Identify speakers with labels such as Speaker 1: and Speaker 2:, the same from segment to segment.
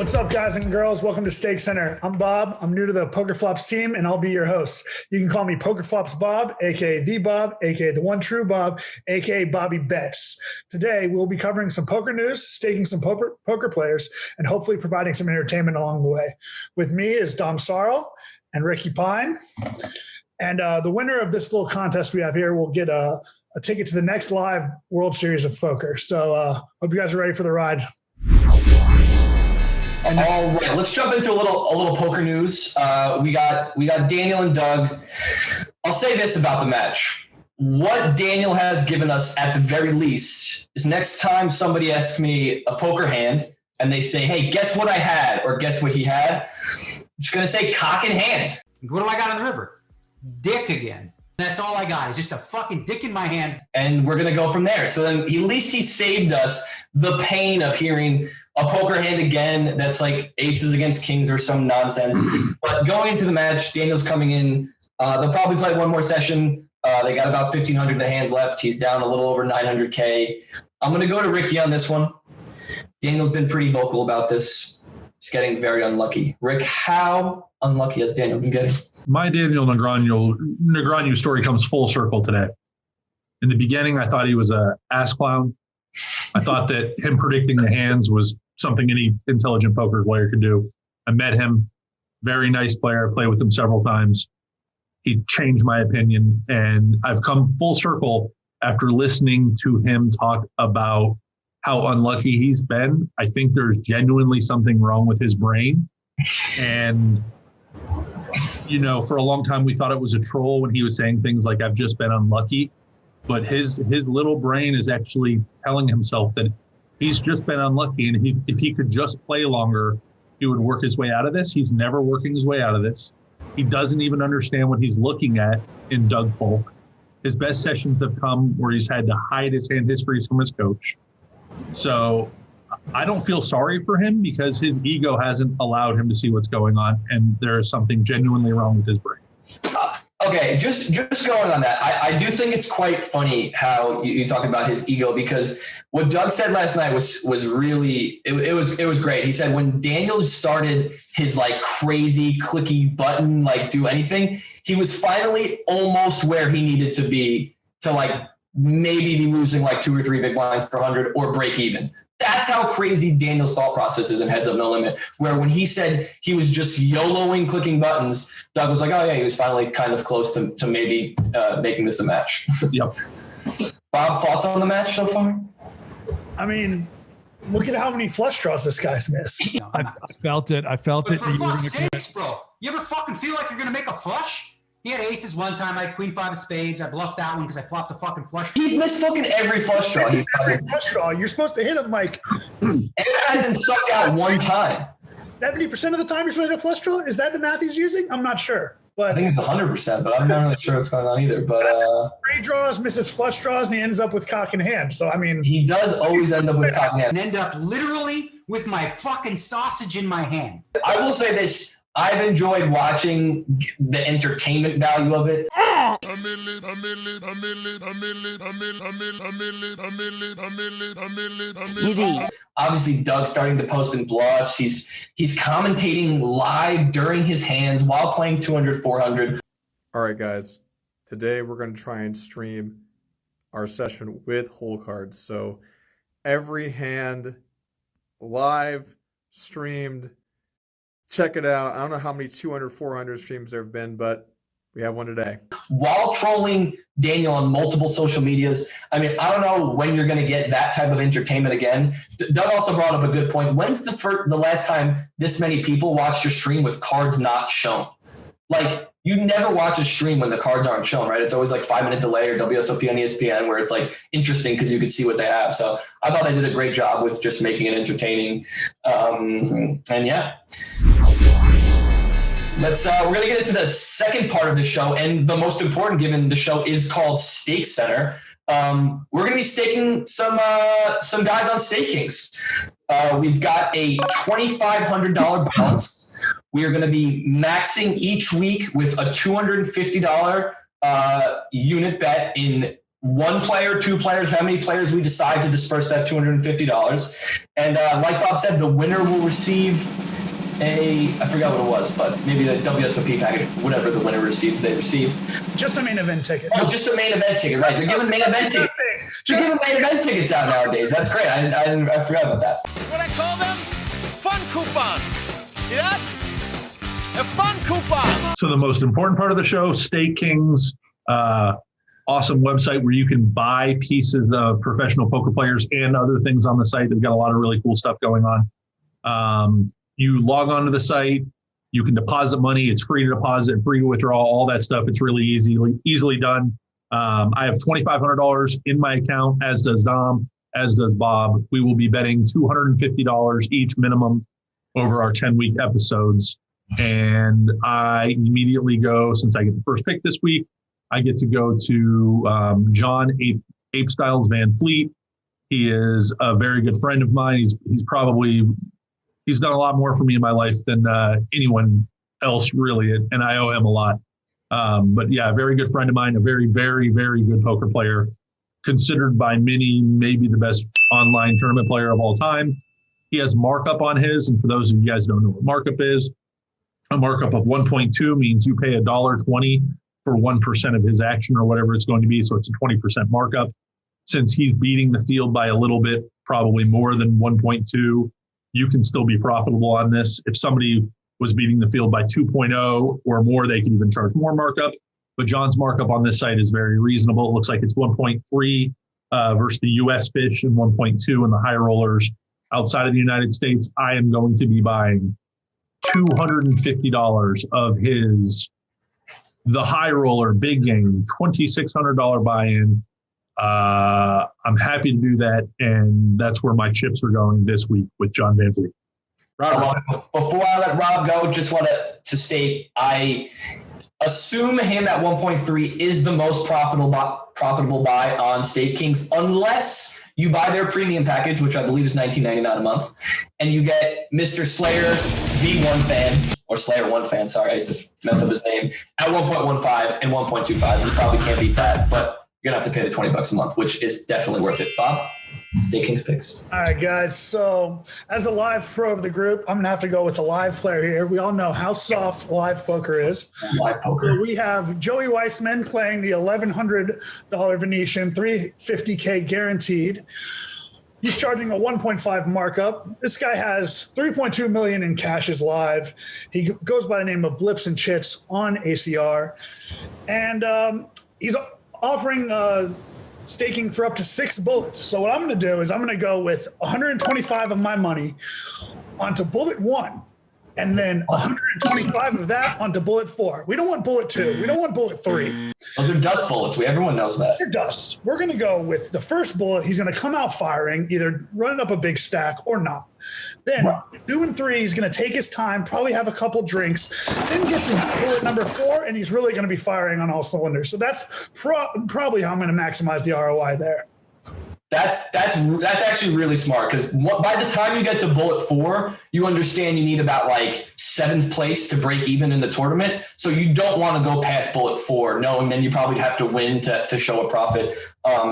Speaker 1: What's up, guys and girls? Welcome to StakeCenter. I'm Bob. I'm new to the PokerFlops team, and I'll be your host. You can call me PokerFlops Bob, aka the Bob, aka the one true Bob, aka Bobby Betts. Today, we'll be covering some poker news, staking some poker players, and hopefully providing some entertainment along the way. With me is Dom Sarl and Ricky Pine. And the winner of this little contest we have here will get a ticket to the next live World Series of Poker. So hope you guys are ready for the ride.
Speaker 2: All right, let's jump into a little poker news. We got Daniel and Doug. I'll say this about the match. What Daniel has given us at the very least is next time somebody asks me a poker hand and they say, hey, guess what I had or guess what he had, I'm just going to say cock in hand.
Speaker 3: What do I got on the river? Dick again. That's all I got. It's just a fucking dick in my hand.
Speaker 2: And we're going to go from there. So then at least he saved us the pain of hearing a poker hand again that's like aces against kings or some nonsense. But going into the match, Daniel's coming in. They'll probably play one more session. They got about 1,500 of the hands left. He's down a little over 900K. I'm going to go to Ricky on this one. Daniel's been pretty vocal about this. He's getting very unlucky. Rick, how unlucky has Daniel been getting?
Speaker 4: My Daniel Negreanu story comes full circle today. In the beginning, I thought he was a ass clown. I thought that him predicting the hands was something any intelligent poker player could do. I met him, very nice player, played with him several times. He changed my opinion, and I've come full circle after listening to him talk about how unlucky he's been. I think there's genuinely something wrong with his brain. And, you know, for a long time, we thought it was a troll when he was saying things like, I've just been unlucky. But his little brain is actually telling himself that he's just been unlucky. And if he could just play longer, he would work his way out of this. He's never working his way out of this. He doesn't even understand what he's looking at in Doug Polk. His best sessions have come where he's had to hide his hand histories from his coach. So I don't feel sorry for him because his ego hasn't allowed him to see what's going on. And there's something genuinely wrong with his brain.
Speaker 2: Okay, just going on that, I do think it's quite funny how you talked about his ego, because what Doug said last night was really it was great. He said when Daniel started his like crazy clicky button like do anything, he was finally almost where he needed to be to like maybe be losing like 2 or 3 big blinds per 100 or break even. That's how crazy Daniel's thought process is in Heads Up No Limit, where when he said he was just YOLOing clicking buttons, Doug was like, oh yeah, he was finally kind of close to maybe making this a match.
Speaker 4: Yep.
Speaker 2: Bob, thoughts on the match so far?
Speaker 1: I mean, look at how many flush draws this guy's missed.
Speaker 5: I felt it.
Speaker 3: But for fuck's sakes, bro. You ever fucking feel like you're going to make a flush? He had aces one time. I had queen 5 of spades. I bluffed that one because I flopped a fucking flush.
Speaker 2: He's missed fucking every flush draw.
Speaker 1: Every flush draw. You're supposed to hit him like...
Speaker 2: And it hasn't sucked out one time.
Speaker 1: 70% of the time you're supposed to hit a flush draw? Is that the math he's using? I'm not sure. But
Speaker 2: I think it's 100%, but I'm not really sure what's going on either. But
Speaker 1: free draws, misses flush draws, and he ends up with cock in hand. So, I mean...
Speaker 2: He does always end up with cock in hand.
Speaker 3: And end up literally with my fucking sausage in my hand.
Speaker 2: I will say this. I've enjoyed watching the entertainment value of it. Obviously, Doug's starting to post in bluffs. He's commentating live during his hands while playing 200, 400.
Speaker 6: All right, guys. Today we're going to try and stream our session with hole cards. So every hand live streamed. Check it out. I don't know how many 200, 400 streams there have been, but we have one today. While
Speaker 2: trolling Daniel on multiple social medias, I mean, I don't know when you're going to get that type of entertainment again. Doug also brought up a good point. When's the last time this many people watched your stream with cards not shown? Like, you never watch a stream when the cards aren't shown, right? It's always like 5-minute delay or WSOP on ESPN where it's like interesting because you can see what they have. So I thought they did a great job with just making it entertaining. And yeah. We're going to get into the second part of the show, and the most important, given the show is called StakeCenter. We're going to be staking some guys on StakeKings. We've got a $2,500 balance. We are going to be maxing each week with a $250 unit bet in one player, two players, how many players we decide to disperse that $250. And like Bob said, the winner will receive I forgot what it was, but maybe the WSOP package, whatever the winner receives, they receive.
Speaker 1: Just a main event ticket.
Speaker 2: Oh, just a main event ticket, right. They're giving main event tickets. They're giving main event tickets out nowadays. That's great. I forgot about that.
Speaker 5: What I call them? Fun coupons. See that? A fun coupon.
Speaker 4: So the most important part of the show, StakeKings, awesome website where you can buy pieces of professional poker players and other things on the site. They've got a lot of really cool stuff going on. You log onto the site, you can deposit money. It's free to deposit, free to withdraw, all that stuff. It's really easily done. I have $2,500 in my account, as does Dom, as does Bob. We will be betting $250 each minimum over our 10-week episodes. And I immediately go, since I get the first pick this week, I get to go to John Ape Styles Van Fleet. He is a very good friend of mine. He's done a lot more for me in my life than anyone else, really, and I owe him a lot. But yeah, a very good friend of mine, a very, very, very good poker player, considered by many maybe the best online tournament player of all time. He has markup on his, and for those of you guys who don't know what markup is, a markup of 1.2 means you pay $1.20 for 1% of his action or whatever it's going to be, so it's a 20% markup. Since he's beating the field by a little bit, probably more than 1.2, you can still be profitable on this. If somebody was beating the field by 2.0 or more, they can even charge more markup. But John's markup on this site is very reasonable. It looks like it's 1.3 versus the US fish and 1.2 in the high rollers outside of the United States. I am going to be buying $250 of the high roller big game, $2,600 buy-in. I'm happy to do that, and that's where my chips are going this week with John Van Fleet. Robert.
Speaker 2: Before I let Rob go, just wanted to state I assume him at 1.3 is the most profitable buy on StakeKings, unless you buy their premium package, which I believe is $19.99 a month, and you get Mr. Slayer V1 fan, or Slayer 1 fan, sorry, I used to mess up his name, at 1.15 and 1.25. You probably can't beat that, but you're going to have to pay the $20 a month, which is definitely worth it. Bob, StakeKings picks.
Speaker 1: All right, guys. So as a live pro of the group, I'm going to have to go with a live player here. We all know how soft live poker is.
Speaker 2: Live poker.
Speaker 1: So we have Joey Weissman playing the $1,100 Venetian, $350K guaranteed. He's charging a 1.5 markup. This guy has 3.2 million in cashes live. He goes by the name of Blips and Chits on ACR. And he's offering staking for up to 6 bullets. So what I'm going to do is I'm going to go with 125 of my money onto bullet 1, and then 125 of that onto bullet 4. We don't want bullet 2. We don't want bullet 3.
Speaker 2: Those are dust bullets. Everyone knows that.
Speaker 1: They're dust. We're going to go with the first bullet. He's going to come out firing, either running up a big stack or not. Then 2 and 3, he's going to take his time, probably have a couple drinks, then get to bullet number 4, and he's really going to be firing on all cylinders. So that's probably how I'm going to maximize the ROI there.
Speaker 2: That's actually really smart, because by the time you get to bullet 4, you understand you need about like 7th place to break even in the tournament. So you don't want to go past bullet 4, knowing then you probably have to win to show a profit.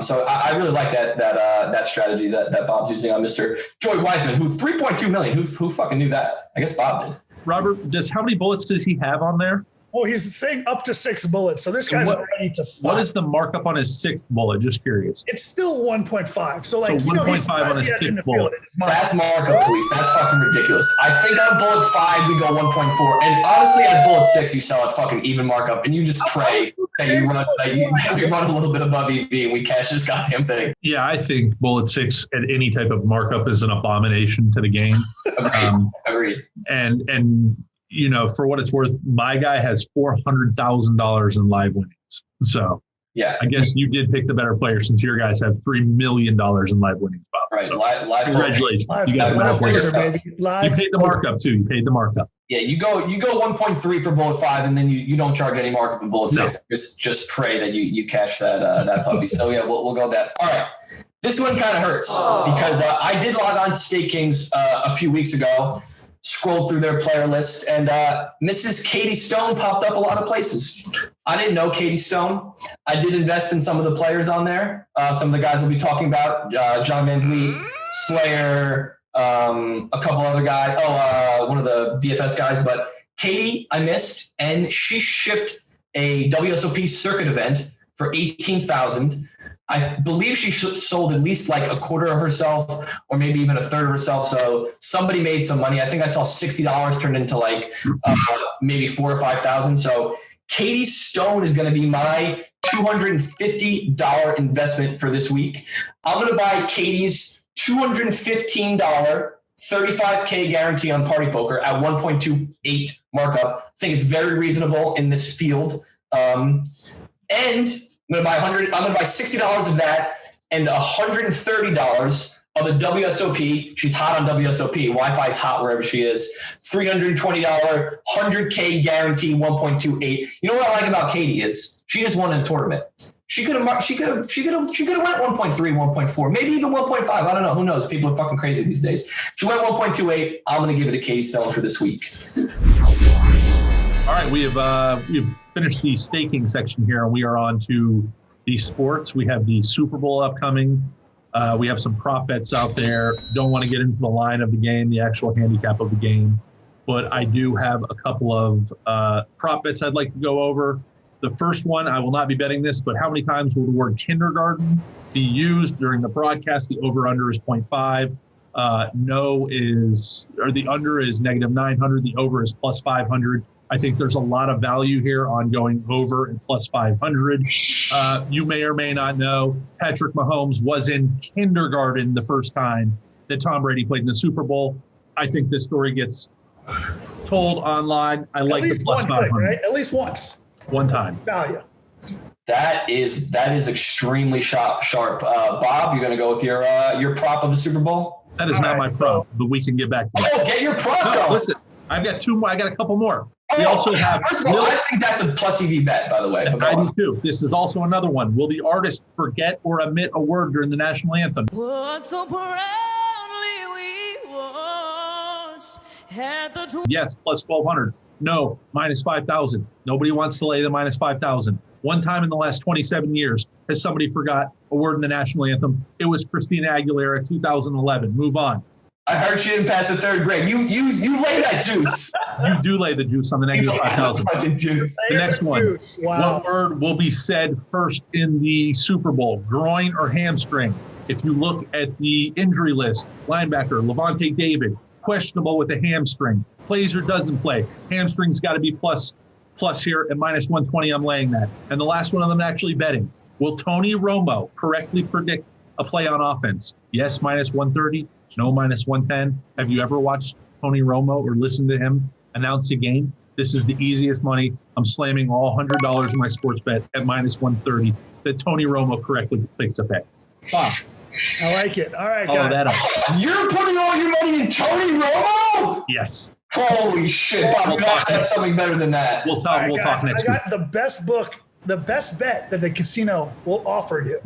Speaker 2: So I really like that strategy that Bob's using on Mr. Joey Weissman, who 3.2 million. Who fucking knew that? I guess Bob did.
Speaker 4: Robert, how many bullets does he have on there?
Speaker 1: Oh, he's saying up to 6 bullets. So this guy's ready to fight.
Speaker 4: What is the markup on his 6th bullet? Just curious.
Speaker 1: It's still 1.5. So like,
Speaker 4: 1.5 on his 6th bullet.
Speaker 2: That's markup, police. That's fucking ridiculous. I think on bullet 5 we go 1.4, and honestly at bullet 6 you sell at fucking even markup, and you just pray that you run a little bit above EV and we cash this goddamn thing.
Speaker 4: Yeah, I think bullet 6 at any type of markup is an abomination to the game.
Speaker 2: Agreed.
Speaker 4: And you know, for what it's worth, my guy has $400,000 in live winnings. So
Speaker 2: yeah,
Speaker 4: I guess you did pick the better player, since your guys have $3 million in live winnings, Bob.
Speaker 2: Right.
Speaker 4: So
Speaker 2: live
Speaker 4: congratulations.
Speaker 1: You got
Speaker 4: live
Speaker 1: player,
Speaker 4: baby. You paid the markup too. You paid the markup.
Speaker 2: Yeah, you go 1.3 for bullet 5, and then you don't charge any markup in bullet 6. No. Just pray that you cash that puppy. So yeah, we'll go with that. All right. This one kind of hurts because I did log on to StakeKings a few weeks ago. scrolled through their player list, and Mrs. Katie Stone popped up a lot of places. I didn't know Katie Stone. I did invest in some of the players on there. Some of the guys we'll be talking about, John Van Vliet, Slayer, a couple other guys. One of the DFS guys. But Katie, I missed, and she shipped a WSOP circuit event for $18,000. I believe she sold at least like a quarter of herself, or maybe even a third of herself. So somebody made some money. I think I saw $60 turned into like maybe $4,000 or $5,000. So Katie Stone is going to be my $250 investment for this week. I'm going to buy Katie's $215 35K guarantee on Party Poker at 1.28 markup. I think it's very reasonable in this field. And I'm going to buy $60 of that and $130 of the WSOP. She's hot on WSOP. Wi-Fi is hot wherever she is. $320, 100K guarantee, 1.28. You know what I like about Katie is she just won a tournament. She could have went 1.3, 1.4, maybe even 1.5. I don't know. Who knows? People are fucking crazy these days. She went 1.28. I'm going to give it to Katie Stone for this week.
Speaker 4: All right, we've finished the staking section here, and we are on to the sports. We have the Super Bowl upcoming. We have some prop bets out there. Don't want to get into the line of the game, the actual handicap of the game, but I do have a couple of prop bets I'd like to go over. The first one, I will not be betting this, but how many times will the word kindergarten be used during the broadcast? The over-under is 0.5. The under is -900. The over is +500. I think there's a lot of value here on going over and +500. You may or may not know Patrick Mahomes was in kindergarten the first time that Tom Brady played in the Super Bowl. I think this story gets told online. I like the +500.
Speaker 1: Right? At least once.
Speaker 4: One time.
Speaker 1: Value.
Speaker 2: That is extremely sharp. Bob, you're going to go with your prop of the Super Bowl?
Speaker 4: That is not my prop, but we can get back to that.
Speaker 2: Oh, get your prop going.
Speaker 4: Listen, I've got two more. I got a couple more.
Speaker 2: We also have. First of all, I think that's a plus EV bet, by the way.
Speaker 4: I do too. This is also another one. Will the artist forget or omit a word during the national anthem? Yes, +1,200. No, -5,000. Nobody wants to lay the -5,000. One time in the last 27 years has somebody forgot a word in the national anthem. It was Christina Aguilera, 2011. Move on.
Speaker 2: I heard she didn't pass the third grade. You lay that juice.
Speaker 4: You do lay the juice on the -5,000. The next one. Wow. What word will be said first in the Super Bowl? Groin or hamstring? If you look at the injury list, linebacker Levante David, questionable with a hamstring. Plays or doesn't play. Hamstring's got to be plus here at -120. I'm laying that. And the last one I'm actually betting. Will Tony Romo correctly predict a play on offense? Yes, -130. No, -110. Have you ever watched Tony Romo or listened to him announce a game? This is the easiest money. I'm slamming all $100 in my sports bet at -130 that Tony Romo correctly predicts a bet. Bob.
Speaker 1: I like it. All right,
Speaker 4: guys. That up.
Speaker 2: You're putting all your money in Tony Romo?
Speaker 4: Yes.
Speaker 2: Holy shit, Bob, you have to have something better than that.
Speaker 4: We'll talk next week.
Speaker 1: I got the best bet that the casino will offer you.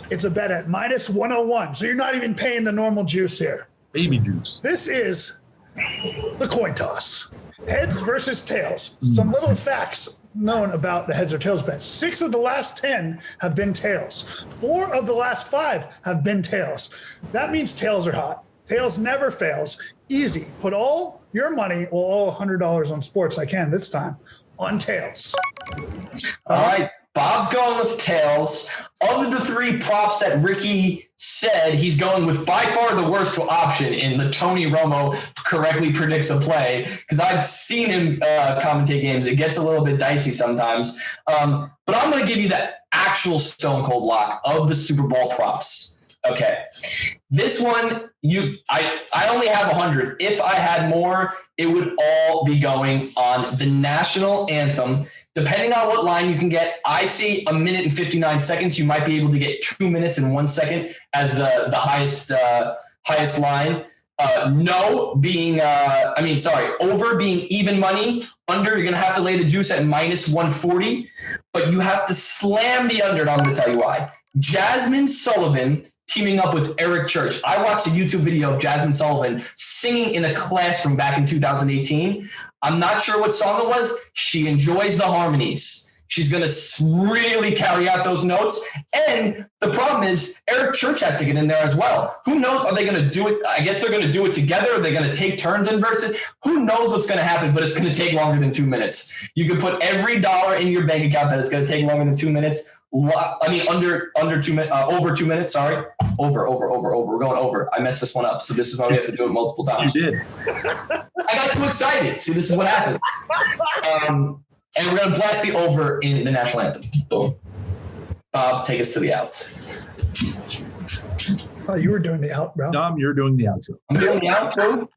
Speaker 1: It's a bet at -101. So you're not even paying the normal juice here.
Speaker 4: Baby juice.
Speaker 1: This is the coin toss. Heads versus tails. Some little facts known about the heads or tails bet. 6 of the last 10 have been tails. 4 of the last 5 have been tails. That means tails are hot. Tails never fails. Easy. Put all your money, well, all $100 on sports I can this time, on tails.
Speaker 2: All right. Bob's going with tails. Of the 3 props that Ricky said, he's going with by far the worst option in the Tony Romo correctly predicts a play, because I've seen him commentate games. It gets a little bit dicey sometimes. But I'm going to give you the actual stone cold lock of the Super Bowl props. Okay. This one, I only have 100. If I had more, it would all be going on the national anthem. Depending on what line you can get, I see 1 minute and 59 seconds. You might be able to get 2 minutes and 1 second as the highest line. Over being even money. Under, you're going to have to lay the juice at -140. But you have to slam the under, and I'm going to tell you why. Jasmine Sullivan teaming up with Eric Church. I watched a YouTube video of Jasmine Sullivan singing in a classroom back in 2018. I'm not sure what song it was. She enjoys the harmonies. She's going to really carry out those notes. And the problem is Eric Church has to get in there as well. Who knows? Are they going to do it? I guess they're going to do it together. Are they going to take turns and verse it? Who knows what's going to happen, but it's going to take longer than 2 minutes. You can put every dollar in your bank account that is going to take longer than 2 minutes. I mean, under 2 minutes, over 2 minutes. Sorry. Over. We're going over. I messed this one up. So this is why we have to do it multiple times.
Speaker 4: You did.
Speaker 2: I got too excited. See, this is what happens. And we're going to blast the over in the national anthem. Boom. Bob, take us to the out.
Speaker 1: Oh, you were doing the out, bro.
Speaker 4: Dom, you're doing the outro.
Speaker 2: I'm doing the out, too?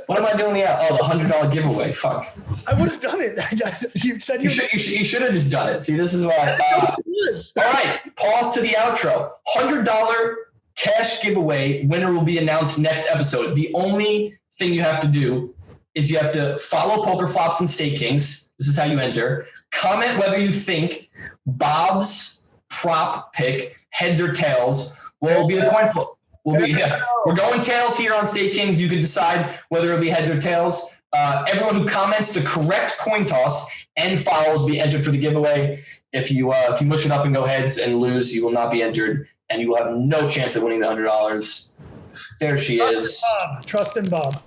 Speaker 2: What am I doing the out? Oh, the $100 giveaway. Fuck.
Speaker 1: I would have done it. You said
Speaker 2: You should have just done it. See, this is why. All right. Pause to the outro. $100 cash giveaway. Winner will be announced next episode. The only thing you have to do is you have to follow PokerFlops and StakeKings. This is how you enter. Comment whether you think Bob's prop pick, heads or tails, will be the coin flip. We're going tails here on StakeKings. You can decide whether it'll be heads or tails. Everyone who comments the correct coin toss and follows will be entered for the giveaway. If you mush it up and go heads and lose, you will not be entered, and you will have no chance of winning the $100. There she is.
Speaker 1: Trust in Bob.